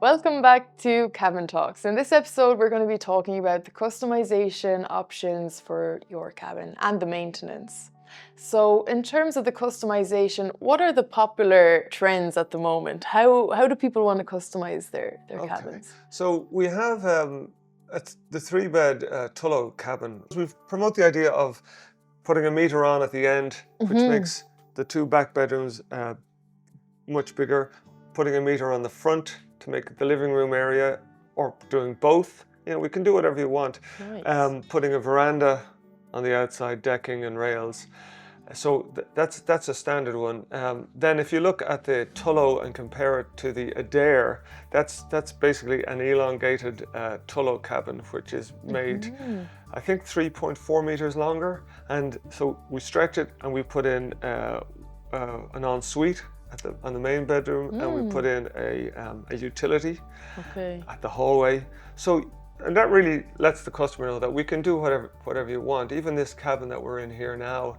Welcome back to Cabin Talks. In this episode, we're going to be talking about the customization options for your cabin and the maintenance. So in terms of the customization, what are the popular trends at the moment? How do people want to customize their cabins? So we have the 3-bed Tullow cabin. We've promoted the idea of putting a meter on at the end, which makes the 2 back bedrooms much bigger, putting a meter on the front to make the living room area, or doing both. You know, we can do whatever you want. Nice. Putting a veranda on the outside, decking and rails. So that's a standard one. Then if you look at the Tullow and compare it to the Adair, that's basically an elongated Tullow cabin, which is made, I think, 3.4 meters longer. And so we stretch it and we put in an ensuite on the main bedroom, and we put in a utility at the hallway. So, and that really lets the customer know that we can do whatever you want. Even this cabin that we're in here now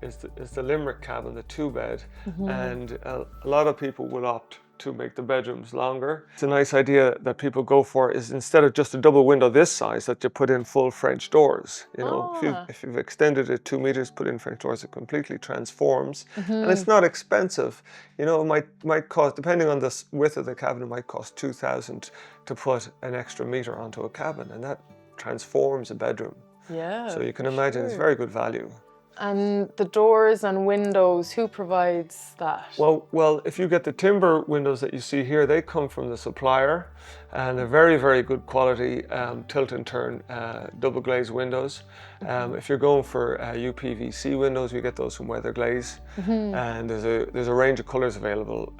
is the Limerick cabin, the 2-bed, and a lot of people will opt to make the bedrooms longer. It's a nice idea that people go for is, instead of just a double window this size, that you put in full French doors. You know, if you've extended it 2 meters, put in French doors, it completely transforms, and it's not expensive. You know, it might cost, depending on the width of the cabin, it might cost 2,000 to put an extra meter onto a cabin, and that transforms a bedroom. Yeah. So you can imagine it's very good value. And the doors and windows, who provides that? Well, if you get the timber windows that you see here, they come from the supplier, and they're very, very good quality tilt and turn double glazed windows. If you're going for UPVC windows, you get those from Weather Glaze, and there's a range of colours available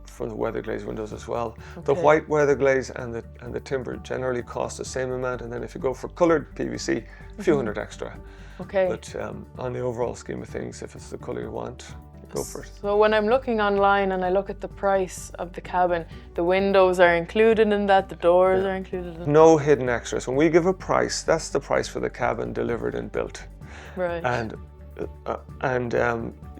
from the Weather Glaze windows as well. The white Weather Glaze and the timber generally cost the same amount, and then if you go for coloured PVC, a few hundred extra. Okay. But on the overall scheme of things, if it's the colour you want, go for it. So when I'm looking online and I look at the price of the cabin, the windows are included in that, the doors are included in that? No hidden extras. When we give a price, that's the price for the cabin delivered and built. Right. And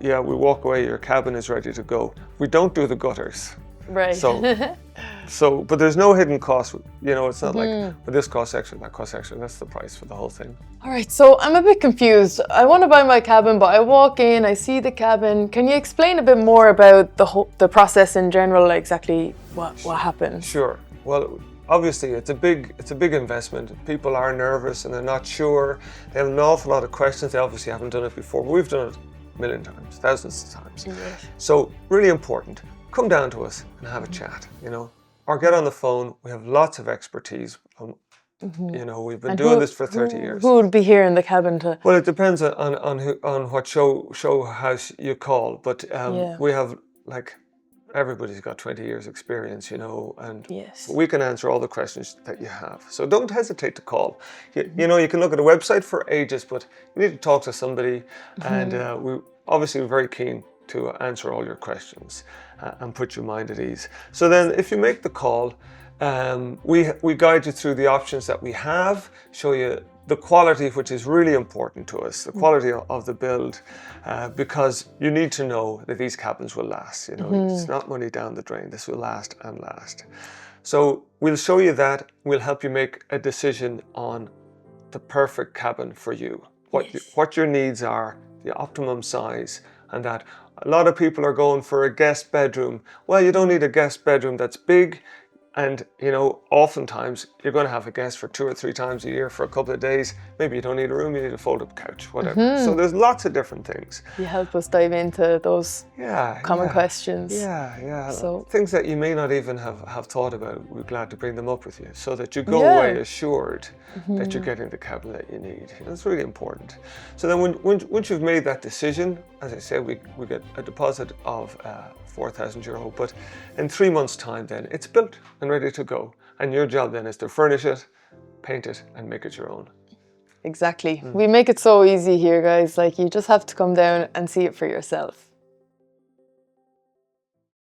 yeah, we walk away, your cabin is ready to go. We don't do the gutters. Right. But there's no hidden cost. You know, it's not like, but this costs extra, that costs extra. That's the price for the whole thing. All right, so I'm a bit confused. I want to buy my cabin, but I walk in, I see the cabin. Can you explain a bit more about the process in general, like exactly what happens? Sure. Well, obviously it's a big investment. People are nervous and they're not sure. They have an awful lot of questions. They obviously haven't done it before, but we've done it a million times, thousands of times. Yes. So really important. Come down to us and have a chat, you know, or get on the phone. We have lots of expertise. You know, we've been doing this for 30 years. Who would be here in the cabin to? Well, it depends on what show house you call, but we have, like, everybody's got 20 years experience, you know, and we can answer all the questions that you have. So don't hesitate to call. You know, you can look at a website for ages, but you need to talk to somebody, and we're very keen to answer all your questions and put your mind at ease. So then if you make the call, we guide you through the options that we have, show you the quality, which is really important to us, the quality of the build, because you need to know that these cabins will last. You know, it's not money down the drain. This will last and last. So we'll show you that. We'll help you make a decision on the perfect cabin for you, what your needs are, the optimum size, and that. A lot of people are going for a guest bedroom. Well, you don't need a guest bedroom that's big. And, you know, oftentimes you're going to have a guest for 2 or 3 times a year for a couple of days. Maybe you don't need a room, you need a fold-up couch, whatever. So there's lots of different things. You help us dive into those common questions. Yeah. So things that you may not even have thought about, we're glad to bring them up with you, so that you go away assured that you're getting the cabin that you need. That's really important. So then once you've made that decision, as I say, we get a deposit of €4,000, but in 3 months' time then it's built and ready to go. And your job then is to furnish it, paint it, and make it your own. Exactly. We make it so easy here, guys. Like, you just have to come down and see it for yourself.